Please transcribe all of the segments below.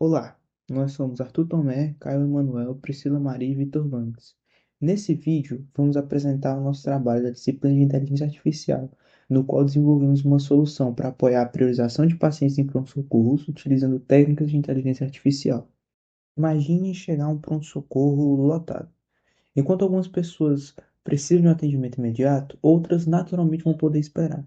Olá, nós somos Arthur Tomé, Caio Emanuel, Priscila Maria e Vitor Vanques. Nesse vídeo, vamos apresentar o nosso trabalho da disciplina de Inteligência Artificial, no qual desenvolvemos uma solução para apoiar a priorização de pacientes em pronto-socorro utilizando técnicas de inteligência artificial. Imagine chegar a um pronto-socorro lotado. Enquanto algumas pessoas precisam de um atendimento imediato, outras naturalmente vão poder esperar.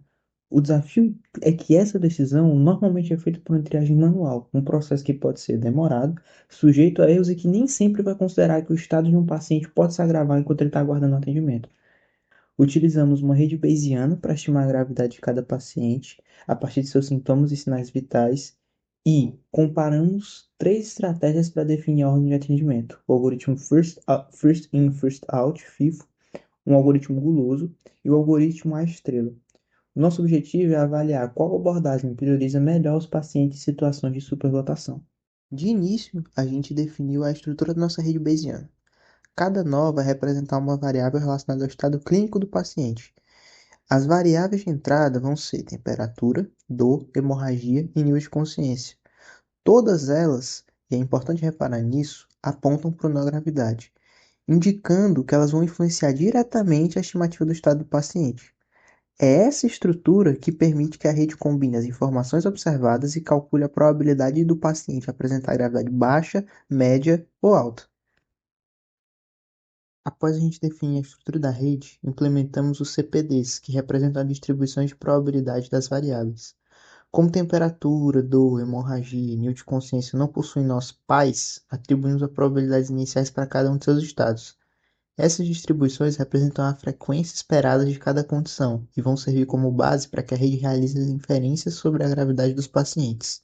O desafio é que essa decisão normalmente é feita por uma triagem manual, um processo que pode ser demorado, sujeito a erros e que nem sempre vai considerar que o estado de um paciente pode se agravar enquanto ele está aguardando o atendimento. Utilizamos uma rede Bayesiana para estimar a gravidade de cada paciente a partir de seus sintomas e sinais vitais e comparamos três estratégias para definir a ordem de atendimento: o algoritmo First In, First Out, FIFO, um algoritmo guloso e o algoritmo A estrela. Nosso objetivo é avaliar qual abordagem prioriza melhor os pacientes em situações de superlotação. De início, a gente definiu a estrutura da nossa rede Bayesiana. Cada nó vai representar uma variável relacionada ao estado clínico do paciente. As variáveis de entrada vão ser temperatura, dor, hemorragia e nível de consciência. Todas elas, e é importante reparar nisso, apontam para uma gravidade, indicando que elas vão influenciar diretamente a estimativa do estado do paciente. É essa estrutura que permite que a rede combine as informações observadas e calcule a probabilidade do paciente apresentar gravidade baixa, média ou alta. Após a gente definir a estrutura da rede, implementamos os CPDs, que representam as distribuições de probabilidade das variáveis. Como temperatura, dor, hemorragia e nível de consciência não possuem nós pais, atribuímos as probabilidades iniciais para cada um de seus estados. Essas distribuições representam a frequência esperada de cada condição e vão servir como base para que a rede realize as inferências sobre a gravidade dos pacientes.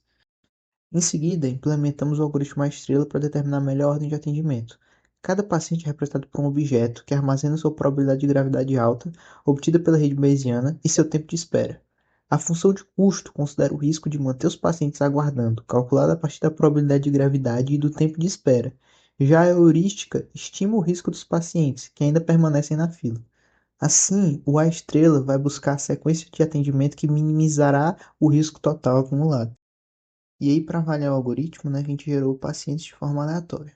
Em seguida, implementamos o algoritmo estrela para determinar a melhor ordem de atendimento. Cada paciente é representado por um objeto que armazena sua probabilidade de gravidade alta, obtida pela rede Bayesiana, e seu tempo de espera. A função de custo considera o risco de manter os pacientes aguardando, calculado a partir da probabilidade de gravidade e do tempo de espera. Já a heurística estima o risco dos pacientes, que ainda permanecem na fila. Assim, o A estrela vai buscar a sequência de atendimento que minimizará o risco total acumulado. E aí, para avaliar o algoritmo, né, a gente gerou pacientes de forma aleatória.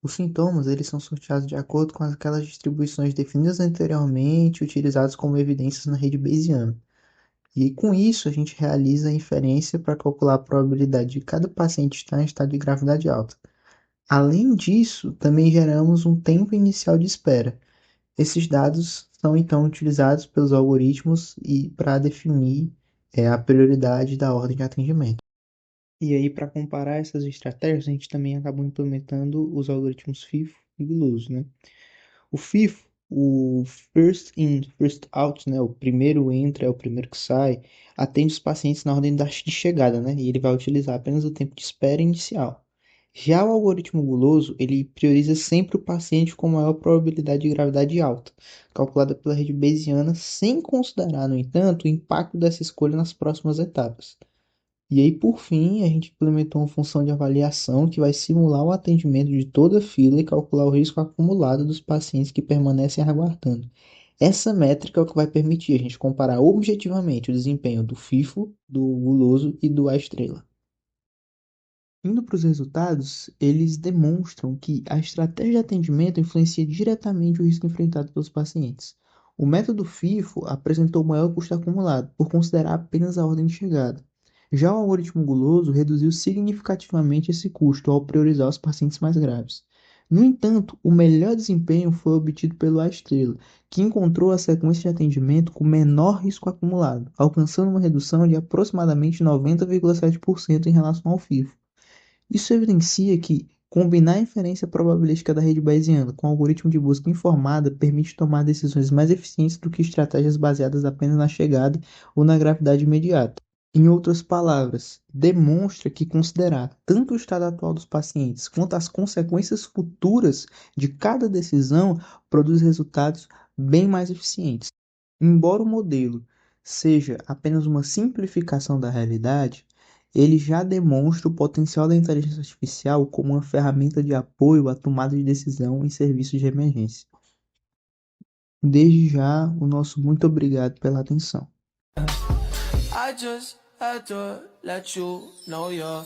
Os sintomas, eles são sorteados de acordo com aquelas distribuições definidas anteriormente, utilizadas como evidências na rede Bayesiana. E com isso, a gente realiza a inferência para calcular a probabilidade de cada paciente estar em estado de gravidade alta. Além disso, também geramos um tempo inicial de espera. Esses dados são então utilizados pelos algoritmos e para definir a prioridade da ordem de atendimento. E aí, para comparar essas estratégias, a gente também acabou implementando os algoritmos FIFO e Guloso, né? O FIFO, o First In, First Out, né? O primeiro entra é o primeiro que sai, atende os pacientes na ordem de chegada, né? E ele vai utilizar apenas o tempo de espera inicial. Já o algoritmo guloso, ele prioriza sempre o paciente com maior probabilidade de gravidade alta, calculada pela rede Bayesiana, sem considerar, no entanto, o impacto dessa escolha nas próximas etapas. E aí, por fim, a gente implementou uma função de avaliação que vai simular o atendimento de toda a fila e calcular o risco acumulado dos pacientes que permanecem aguardando. Essa métrica é o que vai permitir a gente comparar objetivamente o desempenho do FIFO, do guloso e do A estrela. Indo para os resultados, eles demonstram que a estratégia de atendimento influencia diretamente o risco enfrentado pelos pacientes. O método FIFO apresentou maior custo acumulado, por considerar apenas a ordem de chegada. Já o algoritmo guloso reduziu significativamente esse custo ao priorizar os pacientes mais graves. No entanto, o melhor desempenho foi obtido pelo A estrela, que encontrou a sequência de atendimento com menor risco acumulado, alcançando uma redução de aproximadamente 90,7% em relação ao FIFO. Isso evidencia que combinar a inferência probabilística da rede Bayesiana com o algoritmo de busca informada permite tomar decisões mais eficientes do que estratégias baseadas apenas na chegada ou na gravidade imediata. Em outras palavras, demonstra que considerar tanto o estado atual dos pacientes quanto as consequências futuras de cada decisão produz resultados bem mais eficientes. Embora o modelo seja apenas uma simplificação da realidade, ele já demonstra o potencial da inteligência artificial como uma ferramenta de apoio à tomada de decisão em serviços de emergência. Desde já, o nosso muito obrigado pela atenção. I just had to let you know you're